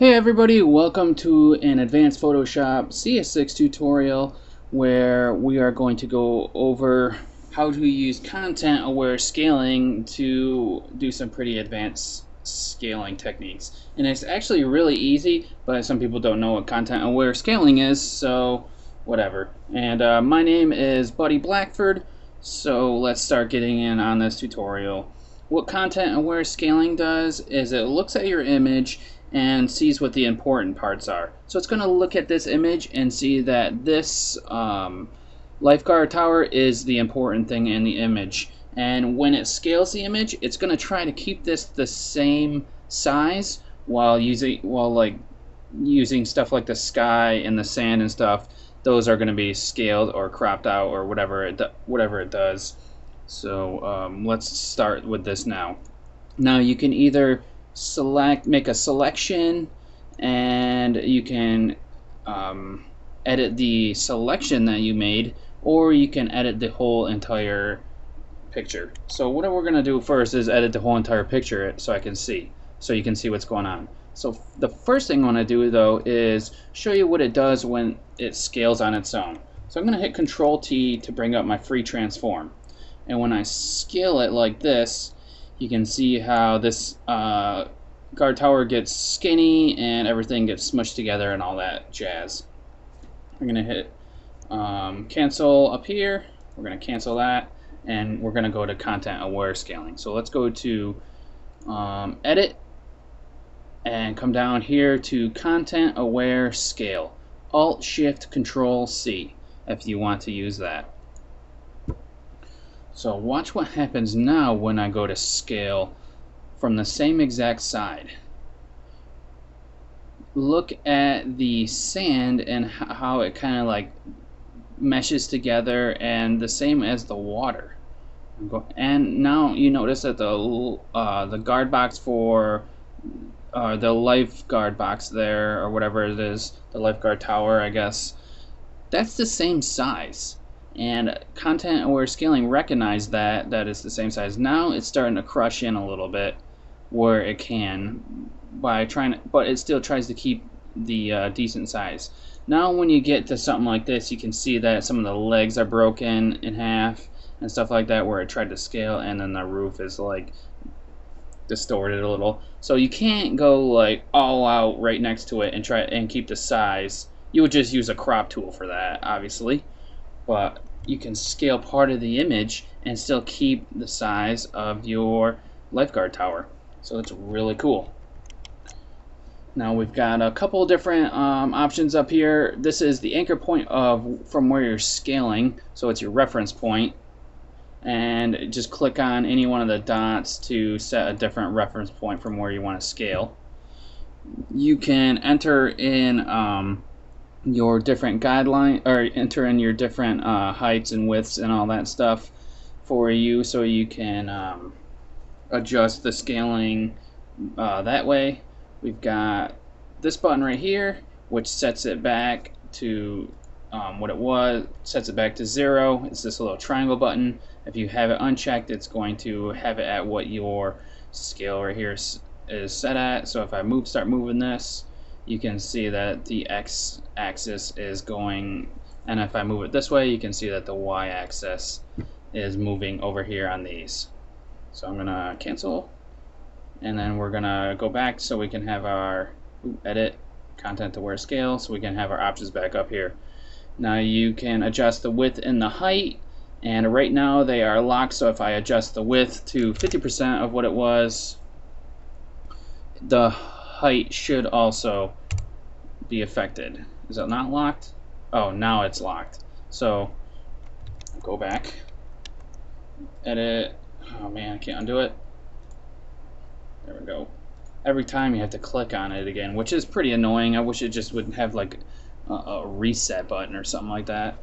Hey everybody, welcome to an advanced Photoshop CS6 tutorial where we are going to go over how to use content-aware scaling to do some pretty advanced scaling techniques. And it's actually really easy, but some people don't know what content-aware scaling is, so whatever. And my name is Buddy Blackford, so let's start getting in on this tutorial. What content-aware scaling does is it looks at your image and sees what the important parts are. So it's going to look at this image and see that this lifeguard tower is the important thing in the image. And when it scales the image, it's going to try to keep this the same size while using stuff like the sky and the sand and stuff. Those are going to be scaled or cropped out or whatever it does. So let's start with this now. Now you can either make a selection, and you can edit the selection that you made, or you can edit the whole entire picture. So what we're going to do first is edit the whole entire picture so you can see what's going on. So the first thing I want to do though is show you what it does when it scales on its own. So I'm going to hit Control T to bring up my free transform, and when I scale it like this, you can see how this guard tower gets skinny and everything gets smushed together and all that jazz. I'm going to hit cancel up here. We're going to cancel that, and we're going to go to content aware scaling. So let's go to edit and come down here to content aware scale. Alt Shift Control C if you want to use that. So watch what happens now when I go to scale from the same exact side. Look at the sand and how it kind of like meshes together, and the same as the water. And now you notice that the guard box for the lifeguard box there, or whatever it is, the lifeguard tower, I guess, that's the same size. And content aware scaling recognized that is the same size. Now it's starting to crush in a little bit where it can by trying to, but it still tries to keep the decent size. Now when you get to something like this, you can see that some of the legs are broken in half and stuff like that where it tried to scale, and then the roof is like distorted a little. So you can't go like all out right next to it and try and keep the size. You would just use a crop tool for that, obviously. But you can scale part of the image and still keep the size of your lifeguard tower. So that's really cool. Now we've got a couple different options up here. This is the anchor point from where you're scaling, so it's your reference point. And just click on any one of the dots to set a different reference point from where you want to scale. You can enter in your different guideline, or enter in your different heights and widths and all that stuff for you, so you can adjust the scaling that way. We've got this button right here, which sets it back to what it was, sets it back to 0. It's this little triangle button. If you have it unchecked, it's going to have it at what your scale right here is set at. So if I start moving this, you can see that the x-axis is going, and if I move it this way, you can see that the y-axis is moving over here on these. So I'm gonna cancel, and then we're gonna go back so we can have our edit content aware scale, so we can have our options back up here. Now you can adjust the width and the height, and right now they are locked, so if I adjust the width to 50% of what it was, the height should also be affected. Is it not locked? Oh, now it's locked. So go back, edit. Oh man, I can't undo it. There we go. Every time you have to click on it again, which is pretty annoying. I wish it just would have like a reset button or something like that.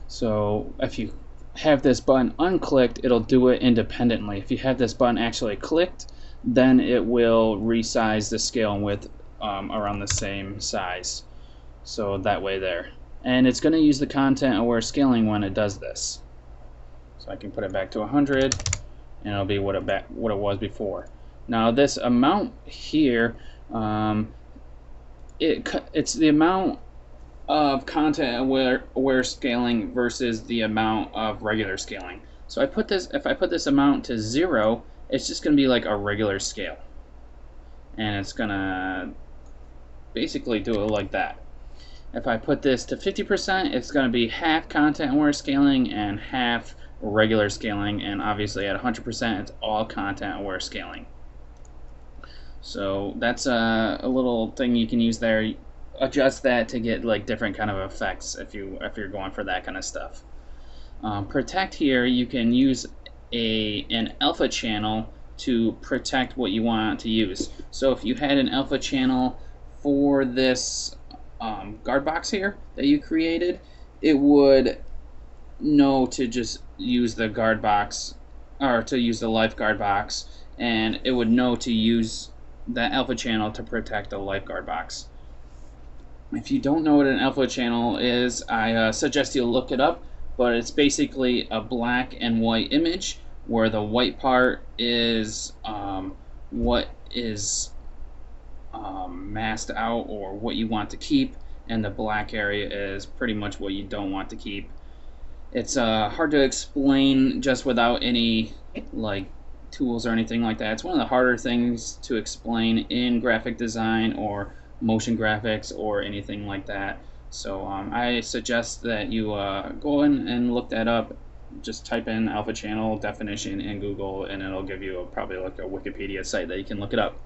So if you have this button unclicked, it'll do it independently. If you have this button actually clicked, then it will resize the scale and width around the same size. So that way there. And it's going to use the content aware scaling when it does this. So I can put it back to 100, and it'll be what it was before. Now this amount here Um, it's the amount of content aware scaling versus the amount of regular scaling. So if I put this amount to 0, it's just going to be like a regular scale, and it's going to basically do it like that. If I put this to 50%, it's going to be half content aware scaling and half regular scaling, and obviously at 100%, it's all content aware scaling. So that's a little thing you can use there. Adjust that to get like different kind of effects if you're going for that kind of stuff. Protect here, you can use an alpha channel to protect what you want to use. So if you had an alpha channel for this guard box here that you created, it would know to just use the guard box, or to use the lifeguard box, and it would know to use that alpha channel to protect the lifeguard box. If you don't know what an alpha channel is, I suggest you look it up, but it's basically a black and white image where the white part is what is masked out or what you want to keep, and the black area is pretty much what you don't want to keep. It's hard to explain just without any like tools or anything like that. It's one of the harder things to explain in graphic design or motion graphics or anything like that. So I suggest that you go in and look that up. Just type in alpha channel definition in Google, and it'll give you probably like a Wikipedia site that you can look it up.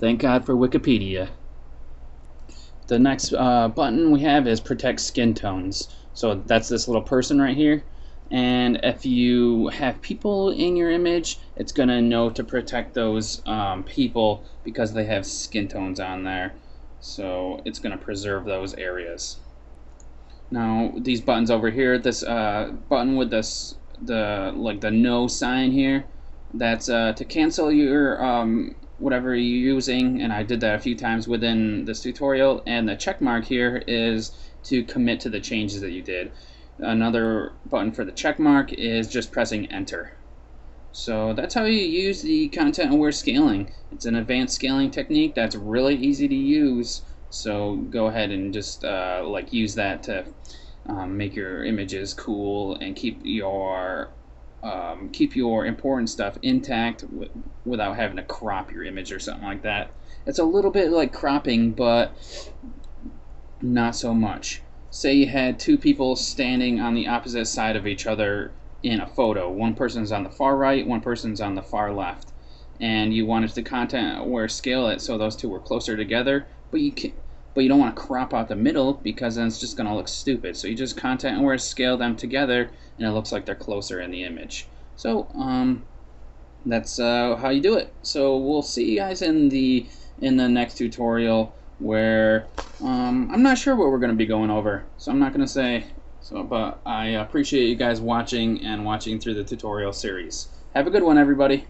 Thank God for Wikipedia. The next button we have is protect skin tones. So that's this little person right here. And if you have people in your image, it's going to know to protect those people because they have skin tones on there. So it's going to preserve those areas. Now these buttons over here, this button with this the no sign here, that's to cancel your whatever you're using, and I did that a few times within this tutorial. And the check mark here is to commit to the changes that you did. Another button for the check mark is just pressing enter. So that's how you use the content aware scaling. It's an advanced scaling technique that's really easy to use. So go ahead and just like use that to make your images cool and keep your important stuff intact without having to crop your image or something like that. It's a little bit like cropping, but not so much. Say you had two people standing on the opposite side of each other in a photo. One person's on the far right, one person's on the far left, and you wanted to content aware scale it so those two were closer together, but you don't want to crop out the middle because then it's just going to look stupid. So you just content aware scale them together, and it looks like they're closer in the image. So that's how you do it. So we'll see you guys in the next tutorial, where I'm not sure what we're going to be going over, so I'm not going to say. So, but I appreciate you guys watching through the tutorial series. Have a good one, everybody.